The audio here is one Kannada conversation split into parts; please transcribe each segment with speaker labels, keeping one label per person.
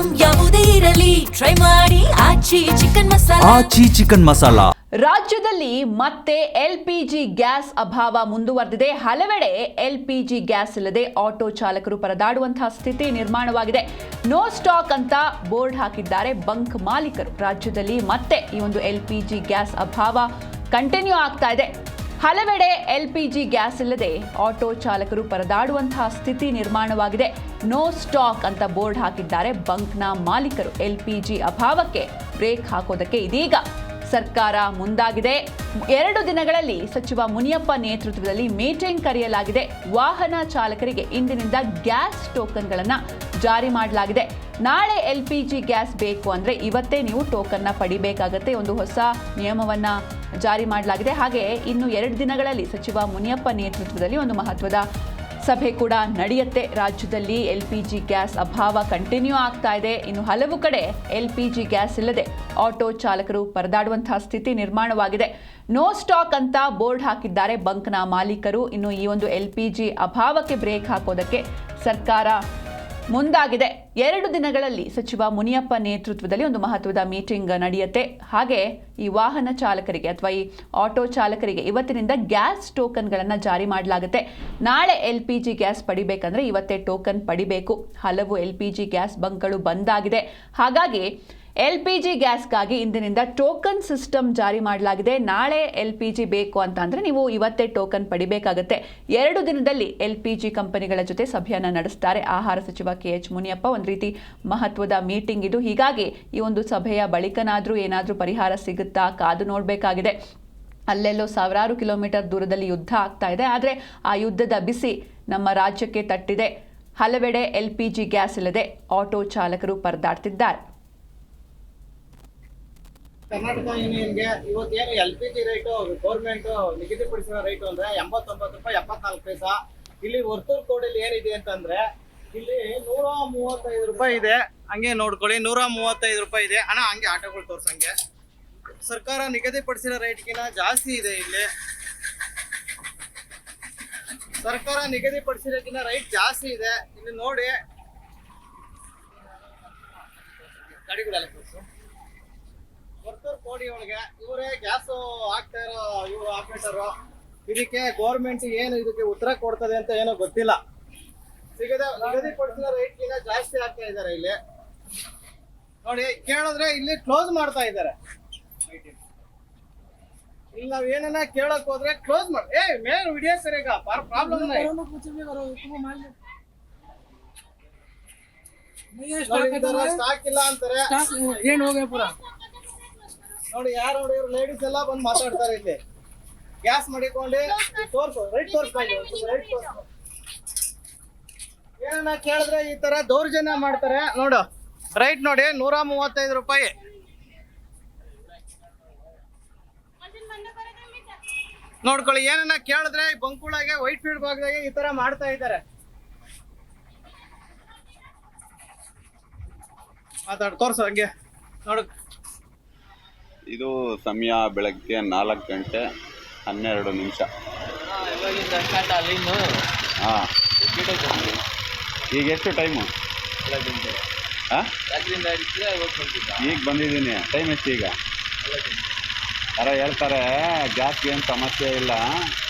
Speaker 1: ಐಟಂ ಯಾವುದೇ ಇರಲಿ ಟ್ರೈ ಮಾಡಿ ಆಚಿ ಚಿಕನ್ ಮಸಾಲಾ.
Speaker 2: ರಾಜ್ಯದಲ್ಲಿ ಮತ್ತೆ ಎಲ್ಪಿಜಿ ಗ್ಯಾಸ್ ಅಭಾವ ಮುಂದುವರೆದಿದೆ. ಹಲವೆಡೆ ಎಲ್ಪಿಜಿ ಗ್ಯಾಸ್ ಇಲ್ಲದೆ ಆಟೋ ಚಾಲಕರು ಪರದಾಡುವಂತಹ ಸ್ಥಿತಿ ನಿರ್ಮಾಣವಾಗಿದೆ. ನೋ ಸ್ಟಾಕ್ ಅಂತ ಬೋರ್ಡ್ ಹಾಕಿದ್ದಾರೆ ಬಂಕ್ ಮಾಲೀಕರು. ರಾಜ್ಯದಲ್ಲಿ ಮತ್ತೆ ಈ ಒಂದು ಎಲ್ಪಿಜಿ ಗ್ಯಾಸ್ ಅಭಾವ ಕಂಟಿನ್ಯೂ ಆಗ್ತಾ ಇದೆ. ಹಲವೆಡೆ ಎಲ್ಪಿಜಿ ಗ್ಯಾಸ್ ಇಲ್ಲದೆ ಆಟೋ ಚಾಲಕರು ಪರದಾಡುವಂತಹ ಸ್ಥಿತಿ ನಿರ್ಮಾಣವಾಗಿದೆ. ನೋ ಸ್ಟಾಕ್ ಅಂತ ಬೋರ್ಡ್ ಹಾಕಿದ್ದಾರೆ ಬಂಕ್ನ ಮಾಲೀಕರು. ಎಲ್ಪಿಜಿ ಅಭಾವಕ್ಕೆ ಬ್ರೇಕ್ ಹಾಕೋದಕ್ಕೆ ಇದೀಗ ಸರ್ಕಾರ ಮುಂದಾಗಿದೆ. 2 ದಿನಗಳಲ್ಲಿ ಸಚಿವ ಮುನಿಯಪ್ಪ ನೇತೃತ್ವದಲ್ಲಿ ಮೀಟಿಂಗ್ ಕರೆಯಲಾಗಿದೆ. ವಾಹನ ಚಾಲಕರಿಗೆ ಇಂದಿನಿಂದ ಗ್ಯಾಸ್ ಟೋಕನ್ಗಳನ್ನು ಜಾರಿ ಮಾಡಲಾಗಿದೆ. ನಾಳೆ ಎಲ್ಪಿಜಿ ಗ್ಯಾಸ್ ಬೇಕು ಅಂದರೆ ಇವತ್ತೇ ನೀವು ಟೋಕನ್ನ ಪಡಿಬೇಕಾಗತ್ತೆ. ಒಂದು ಹೊಸ ನಿಯಮವನ್ನು ಜಾರಿ ಮಾಡಲಾಗಿದೆ. ಹಾಗೆ ಇನ್ನು 2 ದಿನಗಳಲ್ಲಿ ಸಚಿವ ಮುನಿಯಪ್ಪ ನೇತೃತ್ವದಲ್ಲಿ ಒಂದು ಮಹತ್ವದ ಸಭೆ ಕೂಡ ನಡೆಯುತ್ತೆ. ರಾಜ್ಯದಲ್ಲಿ ಎಲ್ಪಿಜಿ ಗ್ಯಾಸ್ ಅಭಾವ ಕಂಟಿನ್ಯೂ ಆಗ್ತಾ ಇದೆ. ಇನ್ನು ಹಲವು ಕಡೆ ಎಲ್ಪಿಜಿ ಗ್ಯಾಸ್ ಇಲ್ಲದೆ ಆಟೋ ಚಾಲಕರು ಪರದಾಡುವಂತಹ ಸ್ಥಿತಿ ನಿರ್ಮಾಣವಾಗಿದೆ. ನೋ ಸ್ಟಾಕ್ ಅಂತ ಬೋರ್ಡ್ ಹಾಕಿದ್ದಾರೆ ಬಂಕ್ನ ಮಾಲೀಕರು. ಇನ್ನು ಈ ಒಂದು ಎಲ್ಪಿಜಿ ಅಭಾವಕ್ಕೆ ಬ್ರೇಕ್ ಹಾಕೋದಕ್ಕೆ ಸರ್ಕಾರ ಮುಂದಾಗಿದೆ. 2 ದಿನಗಳಲ್ಲಿ ಸಚಿವ ಮುನಿಯಪ್ಪ ನೇತೃತ್ವದಲ್ಲಿ ಒಂದು ಮಹತ್ವದ ಮೀಟಿಂಗ್ ನಡೆಯುತ್ತೆ. ಹಾಗೆ ಈ ವಾಹನ ಚಾಲಕರಿಗೆ ಅಥವಾ ಈ ಆಟೋ ಚಾಲಕರಿಗೆ ಇವತ್ತಿನಿಂದ ಗ್ಯಾಸ್ ಟೋಕನ್ಗಳನ್ನು ಜಾರಿ ಮಾಡಲಾಗುತ್ತೆ. ನಾಳೆ ಎಲ್ಪಿಜಿ ಗ್ಯಾಸ್ ಪಡಿಬೇಕಂದ್ರೆ ಇವತ್ತೇ ಟೋಕನ್ ಪಡಿಬೇಕು. ಹಲವು ಎಲ್ಪಿಜಿ ಗ್ಯಾಸ್ ಬಂಕ್ಗಳು ಬಂದಾಗಿದೆ. ಹಾಗಾಗಿ ಎಲ್ಪಿಜಿ ಗ್ಯಾಸ್ಗಾಗಿ ಇಂದಿನಿಂದ ಟೋಕನ್ ಸಿಸ್ಟಮ್ ಜಾರಿ ಮಾಡಲಾಗಿದೆ. ನಾಳೆ ಎಲ್ಪಿಜಿ ಬೇಕು ಅಂತ ಅಂದರೆ ನೀವು ಇವತ್ತೇ ಟೋಕನ್ ಪಡಿಬೇಕಾಗುತ್ತೆ. 2 ದಿನದಲ್ಲಿ ಎಲ್ಪಿಜಿ ಕಂಪನಿಗಳ ಜೊತೆ ಸಭೆಯನ್ನು ನಡೆಸ್ತಾರೆ ಆಹಾರ ಸಚಿವ KH ಮುನಿಯಪ್ಪ. ಒಂದು ರೀತಿ ಮಹತ್ವದ ಮೀಟಿಂಗ್ ಇದು. ಹೀಗಾಗಿ ಈ ಒಂದು ಸಭೆಯ ಬಳಿಕನಾದರೂ ಏನಾದರೂ ಪರಿಹಾರ ಸಿಗುತ್ತಾ ಕಾದು ನೋಡಬೇಕಾಗಿದೆ. ಅಲ್ಲೆಲ್ಲೋ ಸಾವಿರಾರು ಕಿಲೋಮೀಟರ್ ದೂರದಲ್ಲಿ ಯುದ್ಧ ಆಗ್ತಾ ಇದೆ. ಆದರೆ ಆ ಯುದ್ಧದ ಬಿಸಿ ನಮ್ಮ ರಾಜ್ಯಕ್ಕೆ ತಟ್ಟಿದೆ. ಹಲವೆಡೆ ಎಲ್ಪಿಜಿ ಗ್ಯಾಸ್ ಇಲ್ಲದೆ ಆಟೋ ಚಾಲಕರು ಪರದಾಡ್ತಿದ್ದಾರೆ.
Speaker 3: ಕರ್ನಾಟಕ ಯೂನಿಯನ್ಗೆ ಇವತ್ತೇನು LPG ರೇಟು ಗೌರ್ಮೆಂಟ್ ನಿಗದಿಪಡಿಸಿರೋ ರೇಟು ಅಂದ್ರೆ 89 ರೂಪಾಯಿ 74 ಪೈಸಾ. ಇಲ್ಲಿ ವರ್ತೂರ್ ಕೋಡಲ್ಲಿ ಏನಿದೆ ಅಂತಂದ್ರೆ ಇಲ್ಲಿ 135 ರೂಪಾಯಿ ಇದೆ. ಹಂಗೆ ನೋಡ್ಕೊಳ್ಳಿ 135 ರೂಪಾಯಿ ಇದೆ ಅಣ್ಣ. ಹಂಗೆ ಆಟೋಗಳು ತೋರ್ಸಂಗೆ ಸರ್ಕಾರ ನಿಗದಿಪಡಿಸಿರೋ ರೇಟ್ಗಿನ ಜಾಸ್ತಿ ಇದೆ. ಇಲ್ಲಿ ಸರ್ಕಾರ ನಿಗದಿಪಡಿಸಿರೋಕ್ಕಿಂತ ರೈಟ್ ಜಾಸ್ತಿ ಇದೆ. ಇಲ್ಲಿ ನೋಡಿ ಗಾಡಿಗಳೆಲ್ಲ ತೋರಿಸು. ವರ್ತೂರ್ ಕೋಡಿ ಒಳಗೆ ಇವರೇ ಗ್ಯಾಸ್ ಹಾಕ್ತಾ ಇರೋ ಇವರು ಆಪರೇಟರು. ಇದಕ್ಕೆ ಗೌರ್ಮೆಂಟ್ ಏನು ಇದಕ್ಕೆ ಉತ್ತರ ಕೊಡ್ತದೆ ಅಂತ ಏನೋ ಗೊತ್ತಿಲ್ಲ. ನಿಗದಿಪಡಿಸಿದ ರೇಟ್ಗಿಂತ ಜಾಸ್ತಿ ಆಗ್ತಾ ಇದ್ದಾರೆ. ಇಲ್ಲಿ ನೋಡಿ ಕೇಳಿದ್ರೆ ಇಲ್ಲಿ ಕ್ಲೋಸ್ ಮಾಡ್ತಾ ಇದ್ದಾರೆ. ಇಲ್ಲಿ ನಾವ್ ಏನನ್ನ ಕೇಳಕ್ ಹೋದ್ರೆ ಕ್ಲೋಸ್ ಮಾಡಿ ಮೇನ್ ವಿಡಿಯೋ ಸರಿಗ ಪ್ರಾಬ್ಲಮ್ ಸ್ಟಾಕ್ ಇಲ್ಲ ಅಂತಾರೆ.
Speaker 4: ಏನ್ ಹೋಗ ಪೂರ
Speaker 3: ನೋಡಿ ಯಾರು ನೋಡಿ ಲೇಡೀಸ್ ಎಲ್ಲ ಬಂದು ಮಾತಾಡ್ತಾರೆ. ಇಲ್ಲಿ ಗ್ಯಾಸ್ ಮಾಡಿಕೊಂಡು ತೋರ್ಸು ರೈಟ್ ತೋರಿಸ್ಬೇಕು. ರೈಟ್ ತೋರ್ಸು ಏನನ್ನ ಕೇಳಿದ್ರೆ ಈ ತರ ದೌರ್ಜನ್ಯ ಮಾಡ್ತಾರೆ. ನೋಡು ರೈಟ್ ನೋಡಿ 135 ರೂಪಾಯಿ. ನೋಡ್ಕೊಳ್ಳಿ ಏನನ್ನ ಕೇಳಿದ್ರೆ ಬಂಕುಳಾಗೆ ವೈಟ್ ಫೀಲ್ಡ್ ಭಾಗದಾಗೆ ಈ ತರ ಮಾಡ್ತಾ ಇದ್ದಾರೆ. ಮಾತಾಡ್ ತೋರ್ಸು ಹಂಗೆ ನೋಡು.
Speaker 5: ಇದು ಸಮಯ ಬೆಳಗ್ಗೆ 4:12. ಹಾಂ ಈಗ ಎಷ್ಟು ಟೈಮು? ಈಗ ಬಂದಿದ್ದೀನಿ. ಟೈಮ್ ಎಷ್ಟು ಈಗ? ಯಾರೋ ಹೇಳ್ತಾರೆ ಗ್ಯಾಸ್ಗೆ ಏನು ಸಮಸ್ಯೆ ಇಲ್ಲ,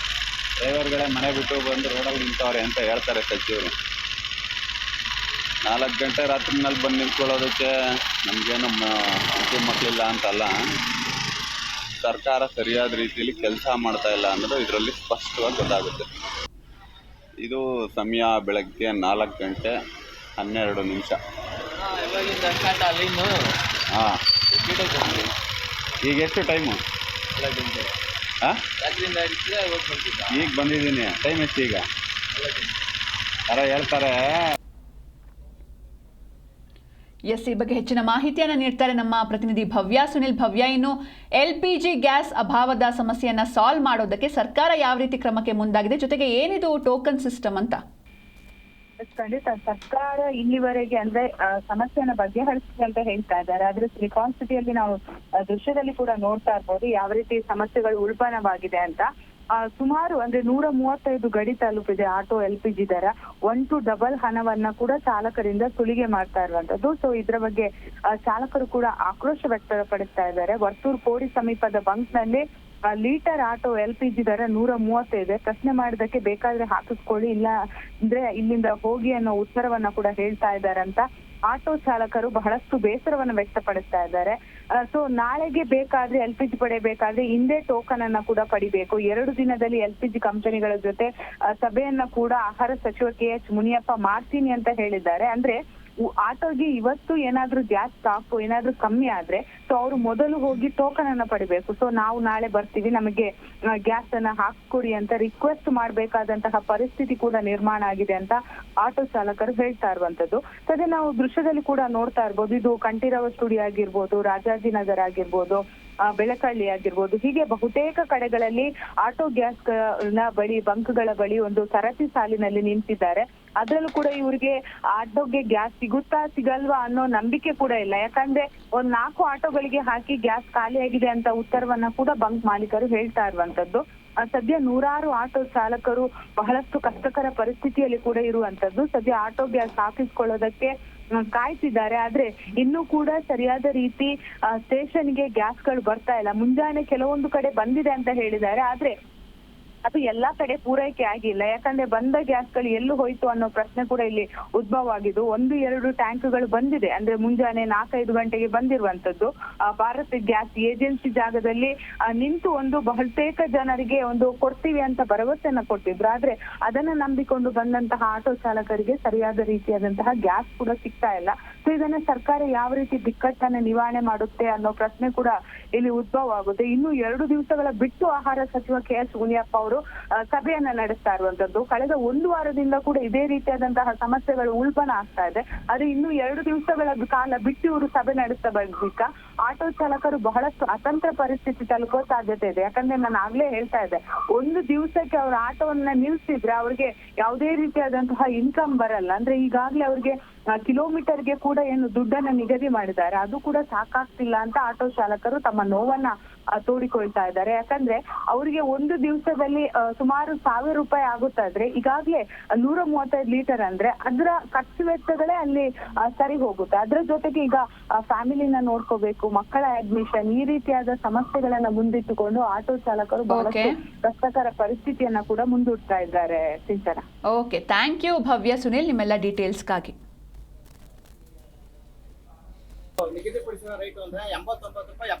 Speaker 5: ಡ್ರೈವರ್ಗಳೇ ಮನೆ ಬಿಟ್ಟು ಬಂದು ರೋಡಲ್ಲಿ ನಿಂತವ್ರೆ ಅಂತ ಹೇಳ್ತಾರೆ ಸಚಿವರು. 4 ಗಂಟೆ ರಾತ್ರಿನಲ್ಲಿ ಬಂದು ನಿಂತ್ಕೊಳ್ಳೋದಕ್ಕೆ ನಮಗೇನು ಮಕ್ಕಳಿಲ್ಲ ಅಂತಲ್ಲ. ಸರ್ಕಾರ ಸರಿಯಾದ ರೀತಿಯಲ್ಲಿ ಕೆಲಸ ಮಾಡ್ತಾ ಇಲ್ಲ ಅನ್ನೋದು ಇದರಲ್ಲಿ ಸ್ಪಷ್ಟವಾಗಿ ಗೊತ್ತಾಗುತ್ತೆ. ಇದು ಸಮಯ ಬೆಳಗ್ಗೆ 4:12. ಹಾಂ ಈಗ ಎಷ್ಟು ಟೈಮು? ಹಾಂ ಈಗ ಬಂದಿದ್ದೀನಿ. ಟೈಮ್ ಎಷ್ಟು ಈಗ? ಯಾರೋ ಹೇಳ್ತಾರೆ.
Speaker 2: ಎಸ್, ಈ ಬಗ್ಗೆ ಹೆಚ್ಚಿನ ಮಾಹಿತಿಯನ್ನು ನೀಡ್ತಾರೆ ನಮ್ಮ ಪ್ರತಿನಿಧಿ ಭವ್ಯ. ಸುನಿಲ್, ಭವ್ಯ, ಇನ್ನು ಎಲ್ಪಿಜಿ ಗ್ಯಾಸ್ ಅಭಾವದ ಸಮಸ್ಯೆಯನ್ನು ಸಾಲ್ವ್ ಮಾಡೋದಕ್ಕೆ ಸರ್ಕಾರ ಯಾವ ರೀತಿ ಕ್ರಮಕ್ಕೆ ಮುಂದಾಗಿದೆ, ಜೊತೆಗೆ ಏನಿದು ಟೋಕನ್ ಸಿಸ್ಟಮ್ ಅಂತ?
Speaker 6: ಖಂಡಿತ ಸರ್ಕಾರ ಇಲ್ಲಿವರೆಗೆ ಅಂದ್ರೆ ಸಮಸ್ಯೆಯನ್ನು ಬಗೆಹರಿಸಿದೆ ಅಂತ ಹೇಳ್ತಾ ಇದ್ದಾರೆ. ಆದ್ರೆ ಸಿಲಿಕಾನ್ ಸಿಟಿಯಲ್ಲಿ ನಾವು ದೃಶ್ಯದಲ್ಲಿ ಕೂಡ ನೋಡ್ತಾ ಇರ್ಬೋದು ಯಾವ ರೀತಿ ಸಮಸ್ಯೆಗಳು ಉಲ್ಬಣವಾಗಿದೆ ಅಂತ. ಸುಮಾರು ಅಂದ್ರೆ 135 ಗಡಿ ತಲುಪಿದೆ ಆಟೋ LPG ದರ. 1 to ಡಬಲ್ ಹಣವನ್ನ ಕೂಡ ಚಾಲಕರಿಂದ ಸುಲಿಗೆ ಮಾಡ್ತಾ ಇರುವಂತದ್ದು. ಸೊ ಇದ್ರ ಬಗ್ಗೆ ಚಾಲಕರು ಕೂಡ ಆಕ್ರೋಶ ವ್ಯಕ್ತಪಡಿಸ್ತಾ ಇದ್ದಾರೆ. ವರ್ತೂರ್ ಕೋಡಿ ಸಮೀಪದ ಬಂಕ್ ನಲ್ಲಿ ಲೀಟರ್ ಆಟೋ LPG ದರ 135. ಪ್ರಶ್ನೆ ಮಾಡಿದಕ್ಕೆ ಬೇಕಾದ್ರೆ ಹಾಕಿಸ್ಕೊಳ್ಳಿ, ಇಲ್ಲ ಅಂದ್ರೆ ಇಲ್ಲಿಂದ ಹೋಗಿ ಅನ್ನೋ ಉತ್ತರವನ್ನ ಕೂಡ ಹೇಳ್ತಾ ಇದ್ದಾರೆ ಅಂತ ಆಟೋ ಚಾಲಕರು ಬಹಳಷ್ಟು ಬೇಸರವನ್ನ ವ್ಯಕ್ತಪಡಿಸ್ತಾ ಇದ್ದಾರೆ. ಸೊ ನಾಳೆಗೆ ಬೇಕಾದ್ರೆ LPG ಪಡೆಯಬೇಕಾದ್ರೆ ಹಿಂದೆ ಟೋಕನ್ ಅನ್ನ ಕೂಡ ಪಡಿಬೇಕು. 2 ದಿನದಲ್ಲಿ LPG ಕಂಪನಿಗಳ ಜೊತೆ ಸಭೆಯನ್ನ ಕೂಡ ಆಹಾರ ಸಚಿವ KH ಮುನಿಯಪ್ಪ ಮಾಡ್ತೀನಿ ಅಂತ ಹೇಳಿದ್ದಾರೆ. ಅಂದ್ರೆ ಆಟೋಗೆ ಇವತ್ತು ಏನಾದ್ರೂ ಗ್ಯಾಸ್ ಸ್ಟಾಕ್ ಏನಾದ್ರೂ ಕಮ್ಮಿ ಆದ್ರೆ ಸೊ ಅವ್ರು ಮೊದಲು ಹೋಗಿ ಟೋಕನ್ ಅನ್ನ ಪಡಿಬೇಕು. ಸೊ ನಾವು ನಾಳೆ ಬರ್ತೀವಿ, ನಮಗೆ ಗ್ಯಾಸ್ ಅನ್ನ ಹಾಕ್ಕೊಡಿ ಅಂತ ರಿಕ್ವೆಸ್ಟ್ ಮಾಡ್ಬೇಕಾದಂತಹ ಪರಿಸ್ಥಿತಿ ಕೂಡ ನಿರ್ಮಾಣ ಆಗಿದೆ ಅಂತ ಆಟೋ ಚಾಲಕರು ಹೇಳ್ತಾ ಇರುವಂತದ್ದು. ಸೊ ಅದೇ ನಾವು ದೃಶ್ಯದಲ್ಲಿ ಕೂಡ ನೋಡ್ತಾ ಇರ್ಬೋದು. ಇದು ಕಂಠೀರವ ಸ್ಟುಡಿಯೋ ಆಗಿರ್ಬೋದು, ರಾಜಾಜಿನಗರ್ ಆಗಿರ್ಬೋದು, ಬೆಳಕಳ್ಳಿ ಆಗಿರ್ಬೋದು, ಹೀಗೆ ಬಹುತೇಕ ಕಡೆಗಳಲ್ಲಿ ಆಟೋ ಗ್ಯಾಸ್ ಬಳಿ ಬಂಕ್ಗಳ ಬಳಿ ಒಂದು ಸರತಿ ಸಾಲಿನಲ್ಲಿ ನಿಂತಿದ್ದಾರೆ. ಅದ್ರಲ್ಲೂ ಕೂಡ ಇವ್ರಿಗೆ ಆಟೋಗೆ ಗ್ಯಾಸ್ ಸಿಗುತ್ತಾ ಸಿಗಲ್ವಾ ಅನ್ನೋ ನಂಬಿಕೆ ಕೂಡ ಇಲ್ಲ. ಯಾಕಂದ್ರೆ 4 ಆಟೋಗಳಿಗೆ ಹಾಕಿ ಗ್ಯಾಸ್ ಖಾಲಿಯಾಗಿದೆ ಅಂತ ಉತ್ತರವನ್ನ ಕೂಡ ಬಂಕ್ ಮಾಲೀಕರು ಹೇಳ್ತಾ ಇರುವಂತದ್ದು. ಸದ್ಯ 100 ಆಟೋ ಚಾಲಕರು ಬಹಳಷ್ಟು ಕಷ್ಟಕರ ಪರಿಸ್ಥಿತಿಯಲ್ಲಿ ಕೂಡ ಇರುವಂತದ್ದು. ಸದ್ಯ ಆಟೋ ಗ್ಯಾಸ್ ಹಾಕಿಸ್ಕೊಳ್ಳೋದಕ್ಕೆ ಕಾಯ್ತಿದ್ದಾರೆ. ಆದ್ರೆ ಇನ್ನೂ ಕೂಡ ಸರಿಯಾದ ರೀತಿ ಸ್ಟೇಷನ್ಗೆ ಗ್ಯಾಸ್ಗಳು ಬರ್ತಾ ಇಲ್ಲ. ಮುಂಜಾನೆ ಕೆಲವೊಂದು ಕಡೆ ಬಂದಿದೆ ಅಂತ ಹೇಳಿದ್ದಾರೆ, ಆದ್ರೆ ಅದು ಎಲ್ಲಾ ಕಡೆ ಪೂರೈಕೆ ಆಗಿಲ್ಲ. ಯಾಕಂದ್ರೆ ಬಂದ ಗ್ಯಾಸ್ಗಳು ಎಲ್ಲೂ ಹೋಯ್ತು ಅನ್ನೋ ಪ್ರಶ್ನೆ ಕೂಡ ಇಲ್ಲಿ ಉದ್ಭವ ಆಗಿದ್ದು. 1-2 ಟ್ಯಾಂಕ್ಗಳು ಬಂದಿದೆ, ಅಂದ್ರೆ ಮುಂಜಾನೆ 4-5 ಗಂಟೆಗೆ ಬಂದಿರುವಂತದ್ದು. ಭಾರತ್ ಗ್ಯಾಸ್ ಏಜೆನ್ಸಿ ಜಾಗದಲ್ಲಿ ನಿಂತು ಬಹುತೇಕ ಜನರಿಗೆ ಕೊಡ್ತೀವಿ ಅಂತ ಭರವಸೆಯನ್ನ ಕೊಟ್ಟಿದ್ರು. ಆದ್ರೆ ಅದನ್ನ ನಂಬಿಕೊಂಡು ಬಂದಂತಹ ಆಟೋ ಚಾಲಕರಿಗೆ ಸರಿಯಾದ ರೀತಿಯಾದಂತಹ ಗ್ಯಾಸ್ ಕೂಡ ಸಿಗ್ತಾ ಇಲ್ಲ. ಸೊ ಇದನ್ನ ಸರ್ಕಾರ ಯಾವ ರೀತಿ ಬಿಕ್ಕಟ್ಟನ್ನ ನಿವಾರಣೆ ಮಾಡುತ್ತೆ ಅನ್ನೋ ಪ್ರಶ್ನೆ ಕೂಡ ಇಲ್ಲಿ ಉದ್ಭವ ಆಗುತ್ತೆ. ಇನ್ನು 2 ದಿವಸಗಳ ಬಿಟ್ಟು ಆಹಾರ ಸಚಿವ KH ಮುನಿಯಪ್ಪ ಅವರು ಸಭೆಯನ್ನ ನಡೆಸ್ತಾ ಇರುವಂತದ್ದು. ಕಳೆದ 1 ವಾರದಿಂದ ಕೂಡ ಇದೇ ರೀತಿಯಾದಂತಹ ಸಮಸ್ಯೆಗಳು ಉಲ್ಬಣ ಆಗ್ತಾ ಇದೆ. ಆದ್ರೆ ಇನ್ನು 2 ದಿವಸಗಳ ಕಾಲ ಬಿಟ್ಟು ಇವರು ಸಭೆ ನಡೆಸ್ತಾ ಬಳಿಕ ಆಟೋ ಚಾಲಕರು ಬಹಳಷ್ಟು ಅತಂತ್ರ ಪರಿಸ್ಥಿತಿ ತಲುಪೋ ಸಾಧ್ಯತೆ ಇದೆ. ಯಾಕಂದ್ರೆ ನಾನು ಆಗ್ಲೇ ಹೇಳ್ತಾ ಇದ್ದೆ, 1 ದಿವಸಕ್ಕೆ ಅವ್ರ ಆಟೋವನ್ನ ನಿಲ್ಸಿದ್ರೆ ಅವ್ರಿಗೆ ಯಾವುದೇ ರೀತಿಯಾದಂತಹ ಇನ್ಕಮ್ ಬರಲ್ಲ. ಅಂದ್ರೆ ಈಗಾಗ್ಲೇ ಅವ್ರಿಗೆ ಕಿಲೋಮೀಟರ್ಗೆ ಕೂಡ ಏನು ದುಡ್ಡನ್ನ ನಿಗದಿ ಮಾಡಿದ್ದಾರೆ, ಅದು ಕೂಡ ಸಾಕಾಗ್ತಿಲ್ಲ ಅಂತ ಆಟೋ ಚಾಲಕರು ತಮ್ಮ ನೋವನ್ನ ತೋಡಿಕೊಳ್ತಾ ಇದ್ದಾರೆ. ಯಾಕಂದ್ರೆ ಅವರಿಗೆ 1 ದಿವಸದಲ್ಲಿ ಸುಮಾರು 1000 ರೂಪಾಯಿ ಆಗುತ್ತಾದ್ರೆ ಈಗಾಗ್ಲೇ 135 ಲೀಟರ್ ಅಂದ್ರೆ ಅದರ ಖರ್ಚು ವೆಚ್ಚಗಳೇ ಅಲ್ಲಿ ಸರಿ ಹೋಗುತ್ತೆ. ಅದ್ರ ಜೊತೆಗೆ ಈಗ ಫ್ಯಾಮಿಲಿನ ನೋಡ್ಕೋಬೇಕು, ಮಕ್ಕಳ ಅಡ್ಮಿಷನ್, ಈ ರೀತಿಯಾದ ಸಮಸ್ಯೆಗಳನ್ನ ಮುಂದಿಟ್ಟುಕೊಂಡು ಆಟೋ ಚಾಲಕರು ಬಹಳಷ್ಟು ಕಷ್ಟಕರ ಪರಿಸ್ಥಿತಿಯನ್ನ ಕೂಡ ಮುಂದೂಡ್ತಾ ಇದ್ದಾರೆ. ಸಿಂಚನ.
Speaker 2: ಓಕೆ, ಥ್ಯಾಂಕ್ ಯು ಭವ್ಯ. ಸುನಿಲ್, ನಿಮ್ಮೆಲ್ಲ ಡೀಟೇಲ್ಸ್ಗಾಗಿ.
Speaker 3: ನಿಗದಿಪಡಿಸಿದ ರೈಟ್ ಅಂದ್ರೆ 89 ರೂಪಾಯಿ